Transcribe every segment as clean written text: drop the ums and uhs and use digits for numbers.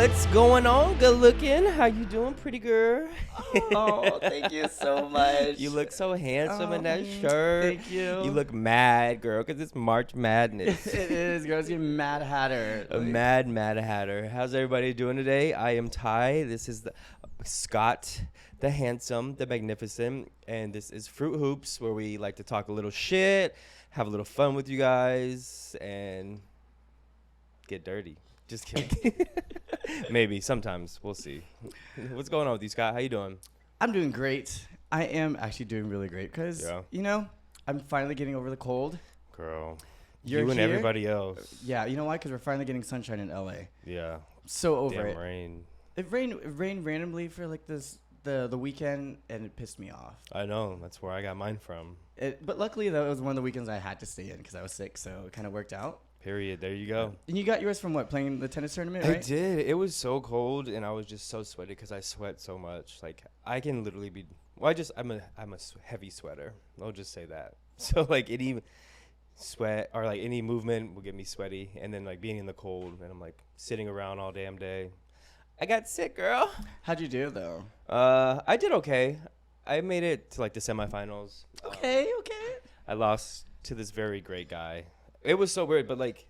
What's going on, good looking? How you doing, pretty girl? Oh, thank you so much. You look so handsome in that shirt. Thank you. You look mad, girl, because it's March Madness. It is, girl. It's your Mad Hatter. A mad Hatter. How's everybody doing today? I am Ty. This is Scott, the handsome, the magnificent, and this is Fruit Hoops, where we like to talk a little shit, have a little fun with you guys, and get dirty. Just kidding. Maybe sometimes we'll see. What's going on with you, Scott? How you doing? I'm doing great. I am actually doing really great because, I'm finally getting over the cold. Girl, You're you and here? everybody else. Yeah, you know why? Because we're finally getting sunshine in LA. Yeah. So over Damn it. rain. It rained randomly for like the weekend, and it pissed me off. I know. That's where I got mine from. But luckily, that was one of the weekends I had to stay in because I was sick, so it kind of worked out. Period. There you go. And you got yours from what? Playing the tennis tournament, right? I did. It was so cold, and I was just so sweaty because I sweat so much. Like I can literally be. Well, I'm a heavy sweater. I'll just say that. So like any sweat or like any movement will get me sweaty, and then like being in the cold, and I'm like sitting around all damn day. I got sick, girl. How'd you do though? I did okay. I made it to like the semifinals. Okay. I lost to this very great guy. It was so weird, but like,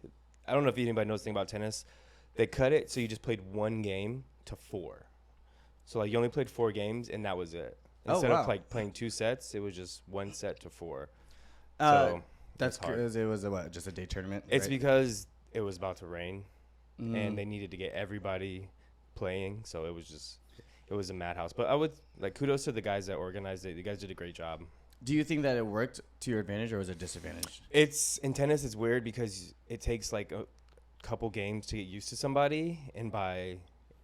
I don't know if anybody knows anything about tennis. They cut it so you just played one game to 4. So like you only played 4 games and that was it. Instead of like playing 2 sets, it was just 1 set to 4. So that's because it was just a day tournament. It's right? because it was about to rain, and they needed to get everybody playing. So it was a madhouse. But I would like kudos to the guys that organized it. You guys did a great job. Do you think that it worked to your advantage or was it disadvantage? It's in tennis. It's weird because it takes like a couple games to get used to somebody, and by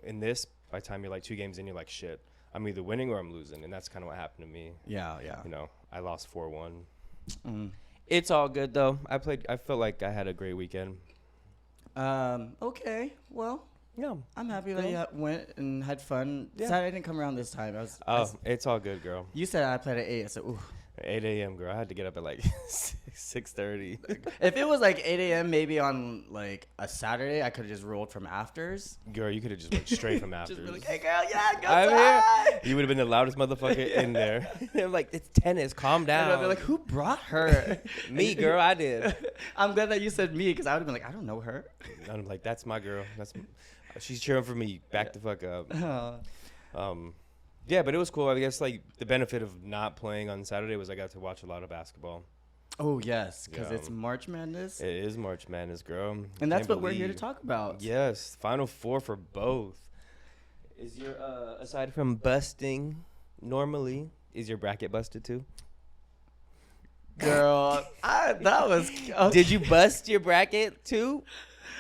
the time you're like 2 games in, you're like, shit, I'm either winning or I'm losing, and that's kind of what happened to me. Yeah. You know, I lost 4-1. It's all good though. I felt like I had a great weekend. Okay. Well, Yeah, I'm happy that you went and had fun. Yeah. Saturday didn't come around this time. It's all good, girl. You said I played at 8. I said, ooh. 8 a.m., girl. I had to get up at like 6:30. If it was like 8 a.m. maybe on like a Saturday, I could have just rolled from afters. Girl, you could have just went straight from afters. Just be like, hey, girl, yeah, go I'm time. here. You would have been the loudest motherfucker in there. They're like, it's tennis. Calm down. And I'd be like, who brought her? Me, girl. I did. I'm glad that you said me because I would have been like, I don't know her. And I'm like, that's my girl. She's cheering for me. Back the fuck up. Yeah, but it was cool. I guess like the benefit of not playing on Saturday was I got to watch a lot of basketball. Oh, yes, because it's March Madness. It is March Madness, girl. And that's what we're here to talk about. Yes, Final Four for both. Is your aside from busting normally, is your bracket busted too? Girl, that was... Okay. Did you bust your bracket too?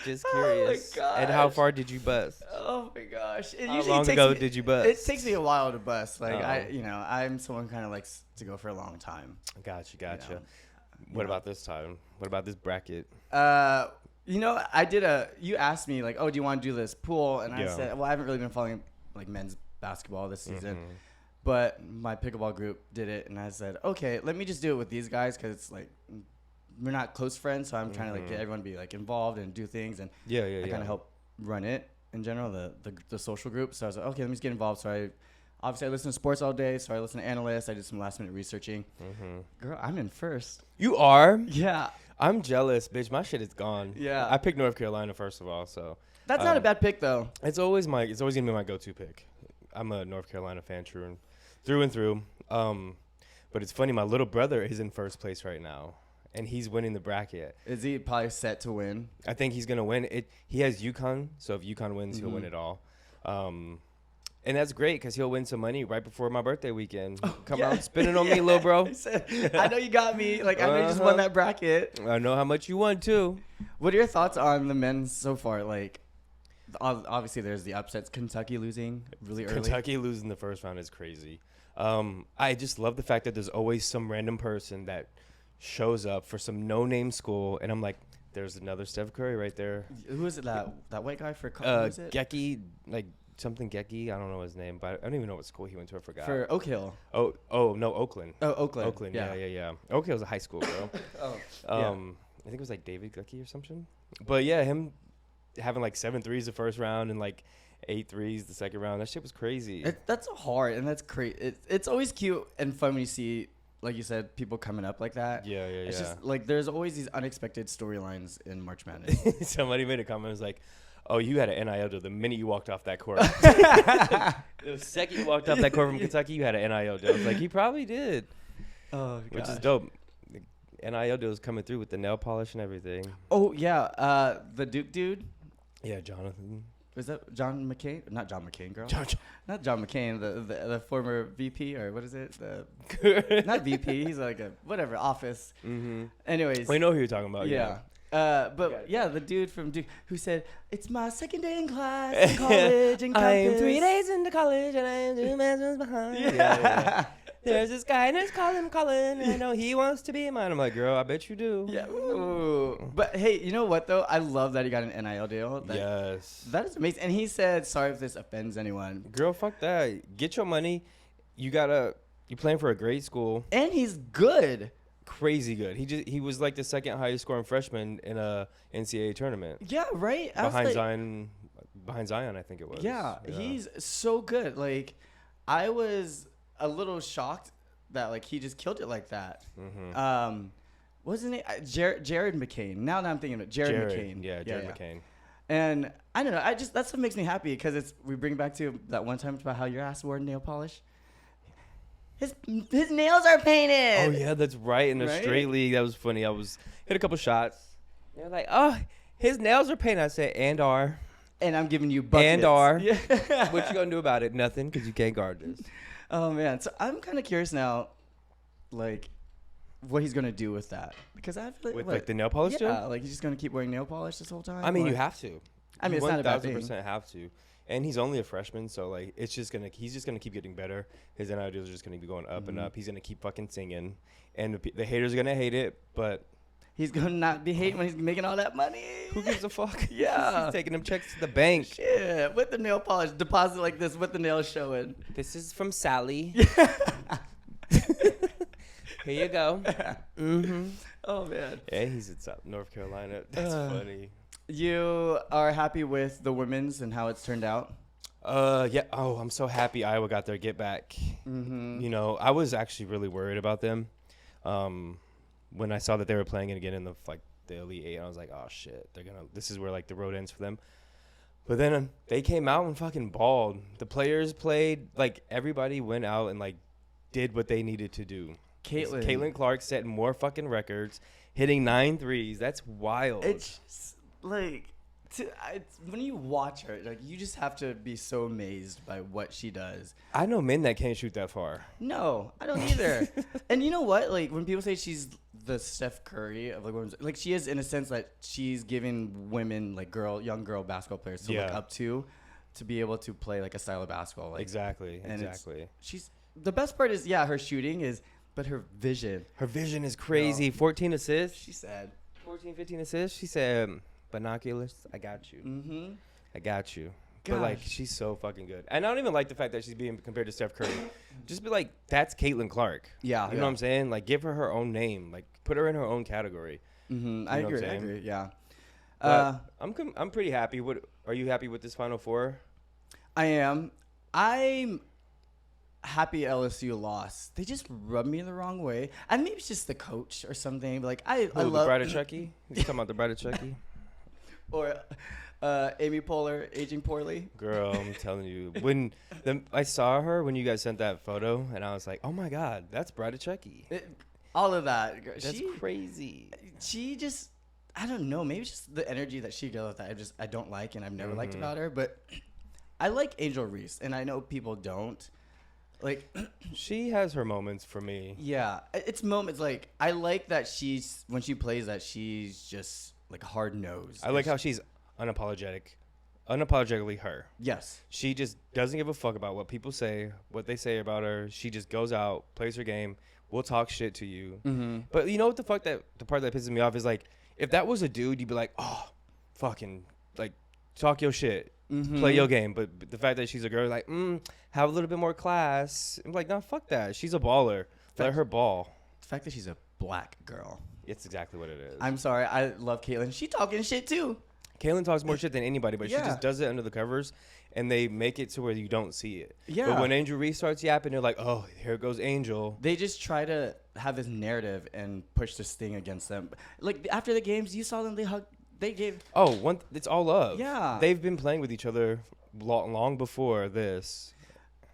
Just curious. Oh my gosh. And how far did you bust? Oh my gosh! How long ago did you bust? It takes me a while to bust. Like I'm someone kind of likes to go for a long time. Gotcha. What about this time? What about this bracket? You asked me like, oh, do you want to do this pool? And I said, well, I haven't really been following like men's basketball this season, but my pickleball group did it, and I said, okay, let me just do it with these guys because it's like we're not close friends, so I'm trying to like get everyone to be like involved and do things, and I kind of help run it in general, the social group. So I was like, okay, let me just get involved. So I listen to sports all day, so I listen to analysts. I did some last minute researching. Girl, I'm in first. You are? Yeah. I'm jealous, bitch. My shit is gone. Yeah. I picked North Carolina first of all, so that's not a bad pick though. It's always gonna be my go-to pick. I'm a North Carolina fan through and through. But it's funny, my little brother is in first place right now, and he's winning the bracket. Is he probably set to win? I think he's gonna win it. He has UConn, so if UConn wins, he'll win it all. And that's great because he'll win some money right before my birthday weekend. Come on, spin it on me, little bro. I know you got me. Like I know you just won that bracket. I know how much you won too. What are your thoughts on the men so far? Like, obviously there's the upsets. Kentucky losing really early. Kentucky losing the first round is crazy. I just love the fact that there's always some random person that shows up for some no-name school, and I'm like, there's another Steph Curry right there. Who is it? That white guy for? Who is it? Gecky, like something Gecky. I don't know his name, but I don't even know what school he went to. I forgot. For Oak Hill. Oh no, Oakland. Oh, Oakland. Oakland. Yeah. Oak Hill's a high school, bro. Yeah. I think it was like David Gecky or something. But yeah, him having like 7 threes the first round, and like 8 threes the second round. That shit was crazy. That's hard, and that's crazy. It's always cute and fun when you see, like you said, people coming up like that. Yeah. It's just like there's always these unexpected storylines in March Madness. Somebody made a comment. It was like, "Oh, you had an NIL deal the minute you walked off that court." The second you walked off that court from Kentucky, you had an NIL deal. I was like, he probably did. Oh, which is dope. The NIL deal is coming through with the nail polish and everything. Oh yeah, the Duke dude. Yeah, Jonathan. Was that John McCain? Not John McCain, girl. Not John McCain, the former VP, or what is it? Not VP. He's like a whatever office. Mm-hmm. Anyways, we know who you're talking about. Yeah. But yeah, the dude from Duke who said, "It's my second day in class in college and I'm 3 days into college and I'm 2 semesters behind." Yeah. There's this guy and let's call him Colin. I know he wants to be mine. I'm like, girl, I bet you do. Yeah. Ooh. But hey, you know what though? I love that he got an NIL deal. Yes. That is amazing. And he said, "Sorry if this offends anyone." Girl, fuck that. Get your money. You're playing for a great school. And he's good. Crazy good. He was like the second highest scoring freshman in a NCAA tournament. Yeah, right. Behind Zion, I think it was. Yeah, he's so good. Like, I was a little shocked that like he just killed it like that. Mm-hmm. Wasn't it Jared McCain? Now that I'm thinking of it, Jared McCain. Yeah, Jared McCain. And I don't know. That's what makes me happy because we bring back to that one time about how your ass wore nail polish. His nails are painted. Oh yeah, that's right. In the straight league, that was funny. I hit a couple shots. They're like, "Oh, his nails are painted." I said, "And are." And I'm giving you buckets. And are. Yeah. What you gonna do about it? Nothing, because you can't guard this. Oh man, so I'm kind of curious now, like, what he's gonna do with that because I feel like like the nail polish. Yeah, like he's just gonna keep wearing nail polish this whole time. I mean, you have to. I mean, it's not a bad thing. 1,000% have to. And he's only a freshman, so like he's just gonna keep getting better. His NIL deals are just gonna be going up and up. He's gonna keep fucking singing, and the haters are gonna hate it, but he's gonna not be hating when he's making all that money. Who gives a fuck? Yeah, he's taking them checks to the bank. Shit, with the nail polish, deposit like this with the nails showing. This is from Sally. Here you go. Mm-hmm. Oh man. Yeah, he's in South North Carolina. That's funny. You are happy with the women's and how it's turned out? Yeah. Oh, I'm so happy Iowa got their get back. Mm-hmm. You know, I was actually really worried about them. When I saw that they were playing it again in the Elite Eight, I was like, oh shit, this is where like the road ends for them. But then they came out and fucking balled. The players played, like everybody went out and like did what they needed to do. Caitlin Clark setting more fucking records, hitting 9 threes. That's wild. It's just, like, when you watch her, like you just have to be so amazed by what she does. I know men that can't shoot that far. No, I don't either. And you know what? Like when people say she's the Steph Curry of like women's, like she is in a sense that she's giving women like young girl basketball players to look up to be able to play like a style of basketball. Like, exactly. She's the best part is her shooting is, but her vision. Her vision is crazy. 14 assists. She said 14, 15 assists. She said. Binoculars, I got you. Mm-hmm. I got you. Gosh. But like, she's so fucking good. And I don't even like the fact that she's being compared to Steph Curry. Just be like, that's Caitlin Clark. Yeah, you know what I'm saying? Like, give her own name. Like, put her in her own category. Mm-hmm. I agree. Yeah. I'm pretty happy. Are you happy with this Final Four? I am. I'm happy LSU lost. They just rubbed me the wrong way. And maybe it's just the coach or something. But like, I love the Bride of Chucky. You talking about the Bride of Chucky? Or Amy Poehler aging poorly. Girl, I'm telling you. When I saw her when you guys sent that photo, and I was like, oh my God, that's Bride of Chucky. All of that. That's crazy. She just, I don't know. Maybe it's just the energy that she gives that I don't like and I've never liked about her. But I like Angel Reese, and I know people don't. Like, she has her moments for me. Yeah. It's moments like, I like that when she plays that, she's just like hard nosed. I like how she's unapologetically her. Yes. She just doesn't give a fuck about what people say, what they say about her. She just goes out, plays her game. We'll talk shit to you. Mm-hmm. But you know what the part that pisses me off is like, if that was a dude, you'd be like, oh, fucking like talk your shit, play your game. But the fact that she's a girl, like, have a little bit more class. I'm like, no, fuck that. She's a baller. Let her ball. The fact that she's a black girl. It's exactly what it is. I'm sorry. I love Caitlin. She talking shit too. Kaylin talks more shit than anybody, but she Yeah. just does it under the covers, and they make it to where you don't see it. Yeah. But when Angel Reese starts yapping, they're like, oh, here goes Angel. They just try to have this narrative and push this thing against them. Like after the games, you saw them. They hugged. They gave. Oh, it's all love. Yeah. They've been playing with each other long before this.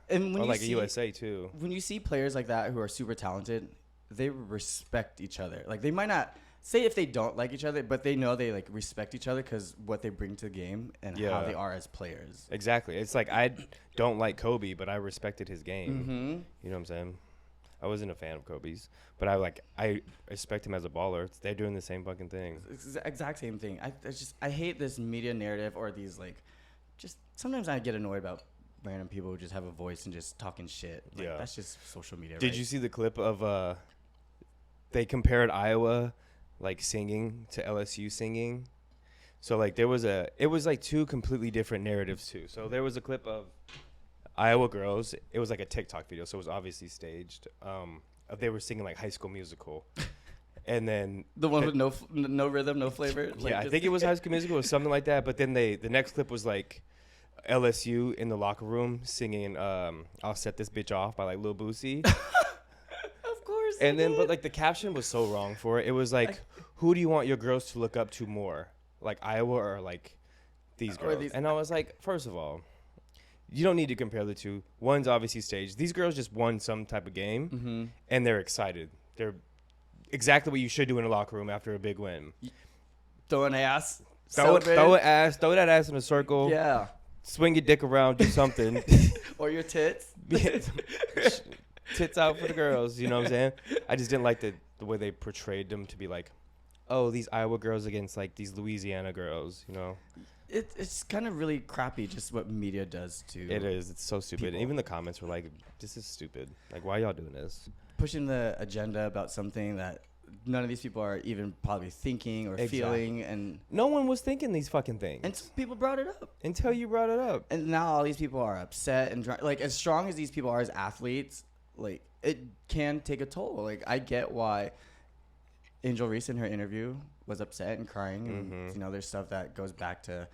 And when Or you like see, a USA too. when you see players like that who are super talented, they respect each other. Like they might not say if they don't like each other, but they know they like respect each other because what they bring to the game and how they are as players. Exactly. It's like I don't like Kobe, but I respected his game. Mm-hmm. You know what I'm saying? I wasn't a fan of Kobe's, but I respect him as a baller. They're doing the same fucking thing. It's the exact same thing. I hate this media narrative or these like, just sometimes I get annoyed about random people who just have a voice and just talking shit. Like, that's just social media. Did you see the clip of they compared Iowa like singing to LSU singing? So like it was like two completely different narratives too. So there was a clip of Iowa girls. It was like a TikTok video, so it was obviously staged. They were singing like High School Musical. And then the one with no rhythm, no flavor? Like I think it was High School Musical or something like that. But then the next clip was like LSU in the locker room singing "I'll Set This Bitch Off" by like Lil Boosie. Of course. And then, but like the caption was so wrong for it. It was like, who do you want your girls to look up to more, like Iowa or like these girls? And I was like, first of all, you don't need to compare the two. One's obviously staged. These girls just won some type of game, and they're excited. They're exactly what you should do in a locker room after a big win. Throw an ass. Throw that ass in a circle. Yeah. Swing your dick around, do something. Or your tits. Tits out for the girls, you know what I'm saying? I just didn't like the way they portrayed them to be like, oh, these Iowa girls against like these Louisiana girls, you know? It's kind of really crappy just what media does to It is. It's so stupid. people. Even the comments were like, this is stupid. Like, why y'all doing this? Pushing the agenda about something that none of these people are even probably thinking or feeling. And no one was thinking these fucking things. And people brought it up. Until you brought it up. And now all these people are upset and like as strong as these people are as athletes, like it can take a toll. Like I get why Angel Reese in her interview was upset and crying, and you know, there's stuff that goes back to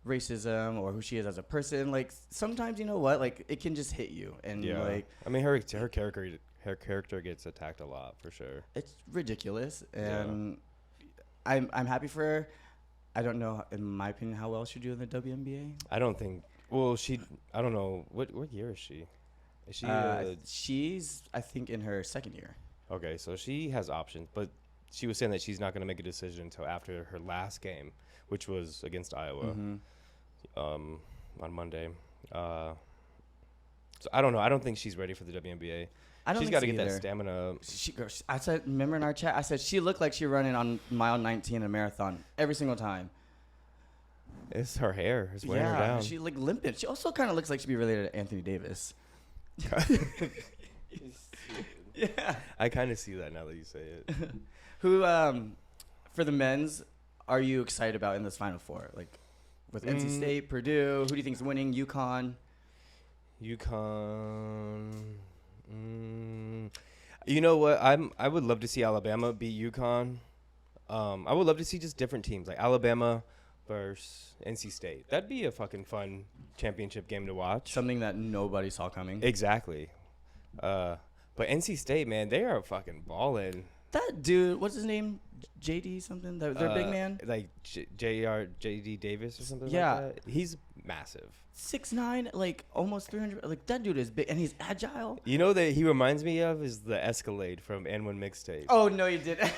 racism or who she is as a person. Like sometimes, you know what, like it can just hit you, and like I mean, her character gets attacked a lot for sure. It's ridiculous, and I'm happy for her. I don't know, in my opinion, how well she'll do in the WNBA. I don't think. Well, I don't know what year is she? Is she? She's, I think, in her second year. Okay, so she has options, but she was saying that she's not going to make a decision until after her last game, which was against Iowa on Monday. So I don't know. I don't think she's ready for the WNBA. She's got to get that stamina. I said, remember in our chat, I said she looked like she running on mile 19 in a marathon every single time. It's her hair. It's weighing her down. She like limping. She also kind of looks like she'd be related to Anthony Davis. Yeah, I kind of see that now that you say it. Who, for the men's, are you excited about in this Final Four? Like with NC State, Purdue, who do you think's winning? UConn. You know what? I would love to see Alabama beat UConn. I would love to see just different teams like Alabama versus NC State. That'd be a fucking fun championship game to watch. Something that nobody saw coming. Exactly. But NC State, man, they are fucking balling. That dude, what's his name? JD something? Their big man? Like JD Davis or something like that? He's massive. 6'9", like almost 300. Like that dude is big and he's agile. You know that he reminds me of is the Escalade from N1 Mixtape. Oh, no, you didn't.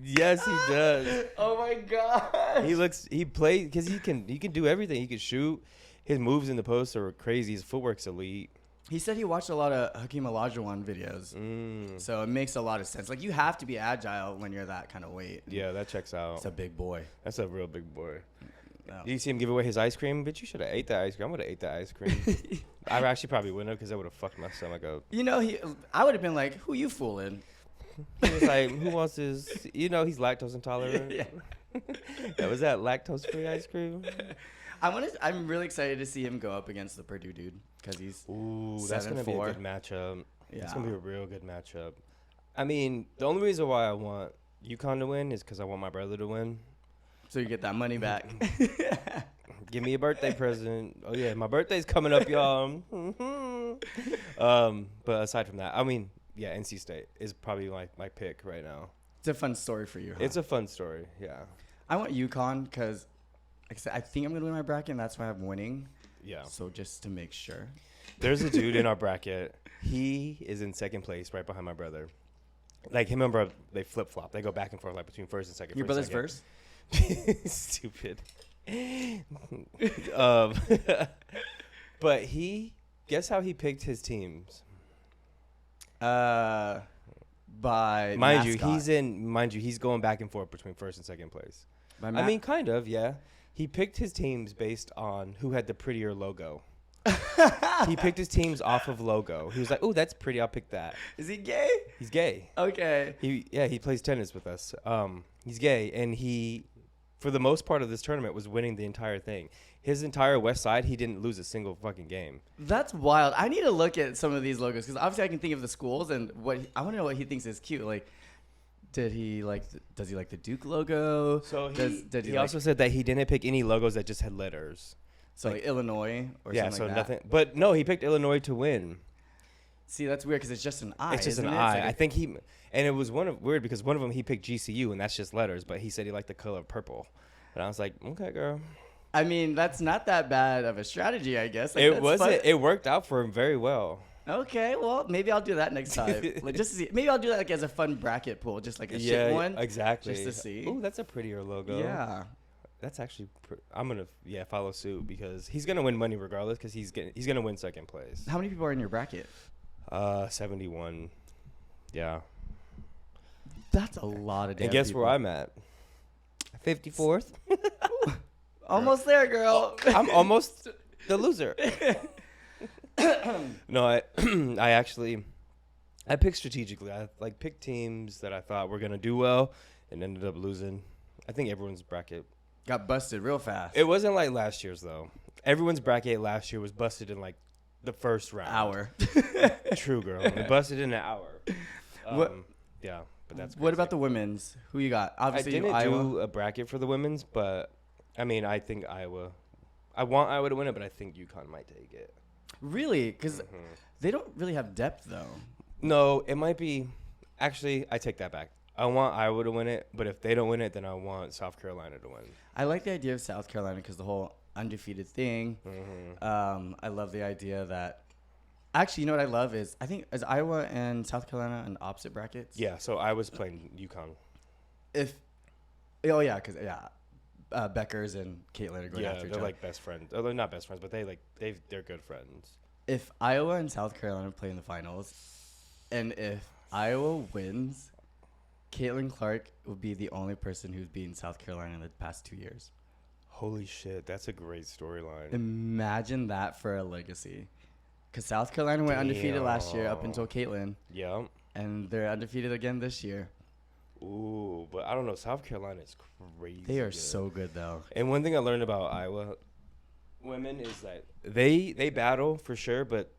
Yes, he does. Oh, my God. He plays because he can do everything. He can shoot. His moves in the post are crazy. His footwork's elite. He said he watched a lot of Hakeem Olajuwon videos, so it makes a lot of sense. Like, you have to be agile when you're that kind of weight. Yeah, that checks out. It's a big boy. That's a real big boy. No. Did you see him give away his ice cream? Bitch, you should have ate that ice cream. I would have ate that ice cream. I actually probably wouldn't have because that would have fucked my stomach up. You know, I would have been like, who you fooling? He was like, who wants this? You know, he's lactose intolerant. Yeah. That was that lactose-free ice cream? I'm really excited to see him go up against the Purdue dude because he's that's gonna be a good matchup. Yeah. It's gonna be a real good matchup. I mean, the only reason why I want UConn to win is because I want my brother to win. so you get that money back. Give me a birthday present. Oh yeah, my birthday's coming up, y'all. But aside from that, I mean, yeah, NC State is probably my pick right now. It's a fun story for you. Huh? It's a fun story, yeah. I want UConn because, like I said, I think I'm gonna win my bracket, and that's why I'm winning. Yeah. So just to make sure. There's a dude in our bracket. He is in second place, right behind my brother. Like him and brother, they flip flop. They go back and forth, like between first and second. Your brother's first. Stupid. But guess how he picked his teams? By mind mascot. you, he's going back and forth between first and second place. By I mean, kind of, yeah. He picked his teams based on who had the prettier logo. He picked his teams off of logo. He was like, "Oh, that's pretty. I'll pick that." Is he gay? He's gay. Okay. He plays tennis with us. He's gay, and he, for the most part of this tournament, was winning the entire thing. His entire West Side, he didn't lose a single fucking game. That's wild. I need to look at some of these logos because obviously I can think of the schools and I want to know what he thinks is cute. Like, does he like the Duke logo? So he also said that he didn't pick any logos that just had letters. So like Illinois or something like that. Nothing. But no, he picked Illinois to win. See, that's weird because it's just an I. It's just an I. Like I think and it was weird because one of them he picked GCU and that's just letters, but he said he liked the color purple. And I was like, okay, girl. I mean, that's not that bad of a strategy, I guess. Like, it wasn't. It worked out for him very well. Okay, well, maybe I'll do that next time. Like, just to see. Maybe I'll do that like as a fun bracket pool, just like a shit one. Exactly. Just to see. Ooh, that's a prettier logo. Yeah. That's actually. I'm gonna follow suit because he's gonna win money regardless because he's gonna win second place. How many people are in your bracket? 71. Yeah. That's a lot of damn And guess people. where I'm at? 54th. Almost there, girl. I'm almost the loser. No, I picked strategically. I picked teams that I thought were gonna do well and ended up losing. I think everyone's bracket got busted real fast. It wasn't like last year's though. Everyone's bracket last year was busted in like the first round. Hour. True, girl. They busted in an hour. Yeah, but that's crazy. What about the women's? Who you got? Obviously, I didn't do a bracket for the women's, but I mean, I think Iowa. I want Iowa to win it, but I think UConn might take it. Really? Because they don't really have depth, though. No, it might be. Actually, I take that back. I want Iowa to win it, but if they don't win it, then I want South Carolina to win. I like the idea of South Carolina because the whole undefeated thing. I love the idea that. Actually, you know what I love is is Iowa and South Carolina in opposite brackets? Yeah, so I was playing UConn. Because Beckers and Caitlin are going after each other. They're like best friends. Oh, they're not best friends, but they're good friends. If Iowa and South Carolina play in the finals, and if Iowa wins, Caitlin Clark will be the only person who's beaten South Carolina in the past 2 years. Holy shit, that's a great storyline. Imagine that for a legacy. Because South Carolina went undefeated last year up until Caitlin. Yeah. And they're undefeated again this year. Ooh, but I don't know. South Carolina is crazy. They are so good, though. And one thing I learned about Iowa women is that they battle for sure, but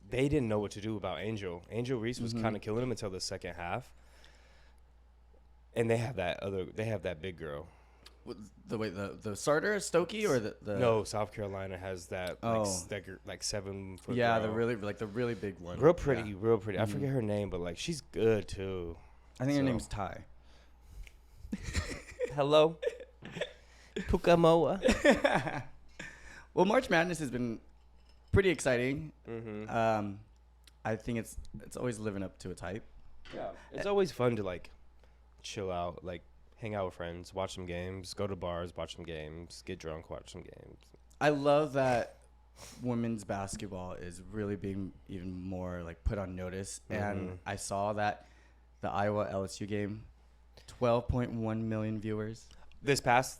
they didn't know what to do about Angel. Angel Reese was kind of killing them until the second half. And they have that big girl. The starter, Stokey, or the No, South Carolina has that like 7 foot. Yeah, girl. the really big one. Real pretty. I forget her name, but like she's good too. I think her name's Ty. Hello, Pukamoa. Well, March Madness has been pretty exciting. I think it's always living up to its hype. Yeah, it's always fun to like chill out, like hang out with friends, watch some games, go to bars, watch some games, get drunk, watch some games. I love that women's basketball is really being even more like put on notice. And I saw that the Iowa LSU game, 12.1 million viewers. This past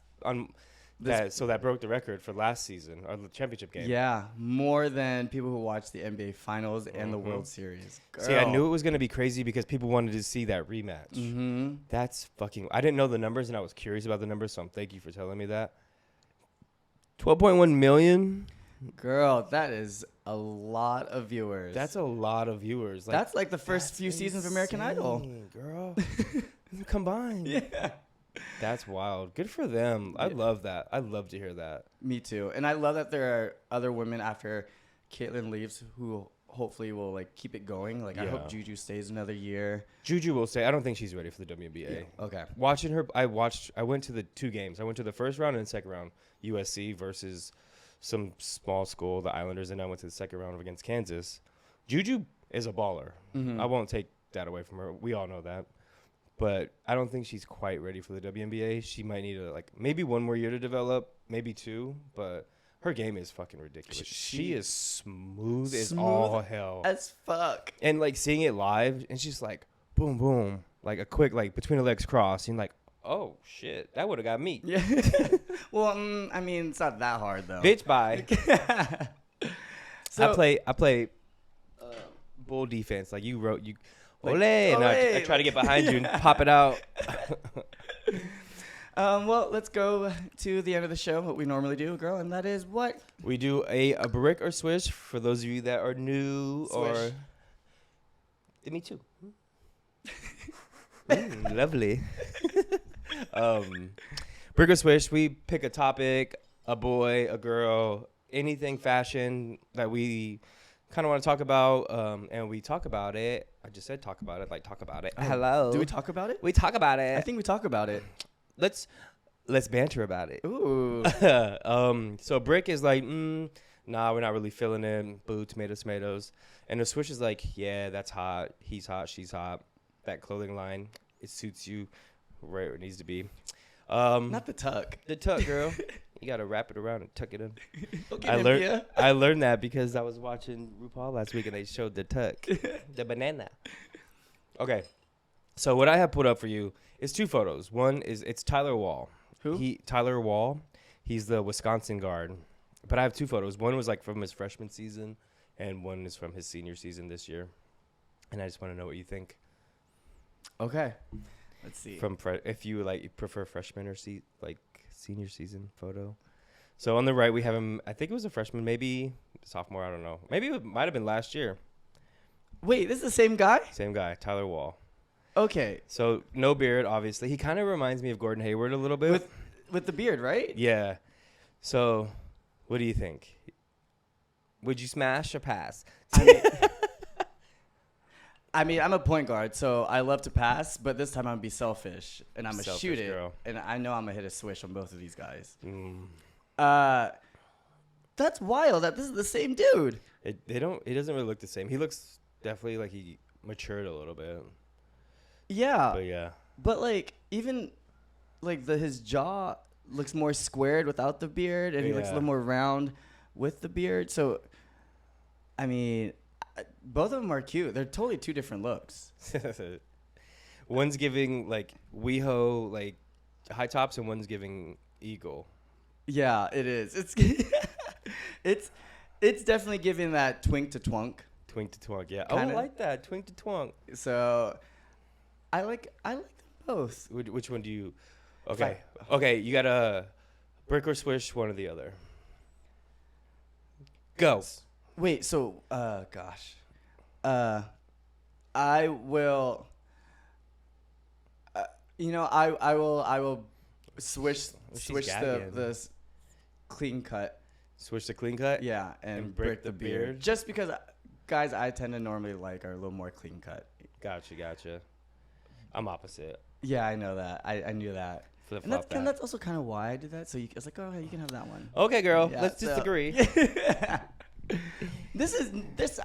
so that broke the record for last season or the championship game. Yeah, more than people who watched the NBA Finals and the World Series. Girl. See, I knew it was going to be crazy because people wanted to see that rematch. That's fucking. I didn't know the numbers and I was curious about the numbers, so thank you for telling me that. 12.1 million. Girl, that is a lot of viewers. That's a lot of viewers. That's like the first few seasons of American Idol. Girl. Combined. Yeah. That's wild. Good for them. I love that. I love to hear that. Me too. And I love that there are other women after Caitlyn leaves who hopefully will like keep it going. Like I hope Juju stays another year. Juju will stay. I don't think she's ready for the WNBA. Yeah. Okay. Watching her, I went to the 2 games. I went to the first round and the second round, USC versus some small school, the Islanders, and I went to the second round against Kansas. Juju is a baller. Mm-hmm. I won't take that away from her. We all know that. But I don't think she's quite ready for the WNBA. She might need maybe 1 more year to develop, maybe 2, but her game is fucking ridiculous. She is smooth as all hell. As fuck. And like seeing it live, and she's like, boom, boom, like a quick, like between the legs cross, and like, oh shit, that would have got me. Yeah. Well, I mean, it's not that hard though. Bitch, bye. So, I play bull defense. Like you wrote, ole, and I try to get behind you and pop it out. Well, let's go to the end of the show, what we normally do, girl, and that is what? We do a brick or swish for those of you that are new. Swish. Or me too. Lovely. Brick or swish, we pick a topic, a boy, a girl, anything fashion that we kind of want to talk about, and we talk about it. I just said talk about it, like talk about it. Hello. Do we talk about it? We talk about it. I think we talk about it. Let's banter about it. Ooh. So brick is like, nah, we're not really feeling it. Boo, tomatoes. And the swish is like, yeah, that's hot. He's hot. She's hot. That clothing line, it suits you right where it needs to be. Not the tuck. The tuck, girl. You gotta wrap it around and tuck it in. Okay, I learned that because I was watching RuPaul last week and they showed the tuck, the banana. Okay, so what I have put up for you is 2 photos. One is it's Tyler Wall. Who? Tyler Wall. He's the Wisconsin guard. But I have 2 photos. One was like from his freshman season, and one is from his senior season this year. And I just want to know what you think. Okay. Let's see. If you prefer freshman or senior season photo. So on the right we have him. I think it was a freshman, maybe sophomore. I don't know. Maybe it might have been last year. Wait, this is the same guy? Same guy, Tyler Wall. Okay. So no beard, obviously. He kind of reminds me of Gordon Hayward a little bit. With the beard, right? Yeah. So, what do you think? Would you smash or pass? I mean, I'm a point guard, so I love to pass, but this time I'm going to be selfish, and I'm going to shoot it. Girl. And I know I'm going to hit a swish on both of these guys. That's wild that this is the same dude. It doesn't really look the same. He looks definitely like he matured a little bit. Yeah. But even his jaw looks more squared without the beard, and he looks a little more round with the beard. So, I mean, both of them are cute. They're totally 2 different looks. One's giving WeHo high tops, and one's giving eagle. Yeah, it is. It's definitely giving that twink to twunk. Twink to twunk, yeah. Kinda. Oh, I like that. Twink to twunk. So, I like them both. Which one do you? Okay. You got a brick or swish, one or the other. Go. Wait. So, gosh. I will. I will swish the clean cut. Switch the clean cut? Yeah, and brick the beard. Just because, guys, I tend to normally are a little more clean cut. Gotcha. I'm opposite. Yeah, I know that. I knew that. Flip and that's also kind of why I did that. So I was like, oh, you can have that one. Okay, girl. Yeah, let's disagree.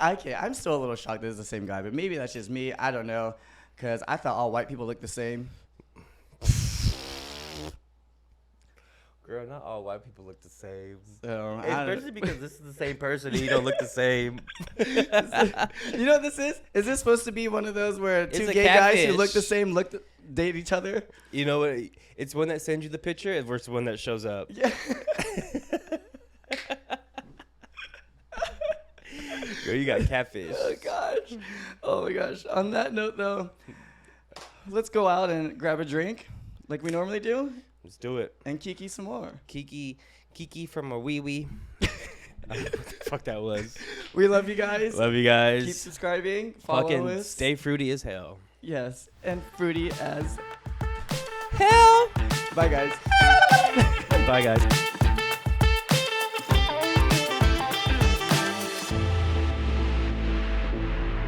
I'm still a little shocked that it's the same guy, but maybe that's just me. I don't know, because I thought all white people looked the same. Girl, not all white people look the same. So, especially because this is the same person and you don't look the same. You know what this is? Is this supposed to be one of those where 2 gay guys who look the same date each other? You know what? It's one that sends you the picture versus one that shows up. Yeah. Girl, you got catfish. Oh my gosh. On that note, though, let's go out and grab a drink like we normally do. Let's do it. And Kiki some more. Kiki from a wee. I don't know what the fuck that was. We love you guys. Love you guys. Keep subscribing. Follow us. Stay fruity as hell. Yes. And fruity as hell. Bye, guys. Bye, guys.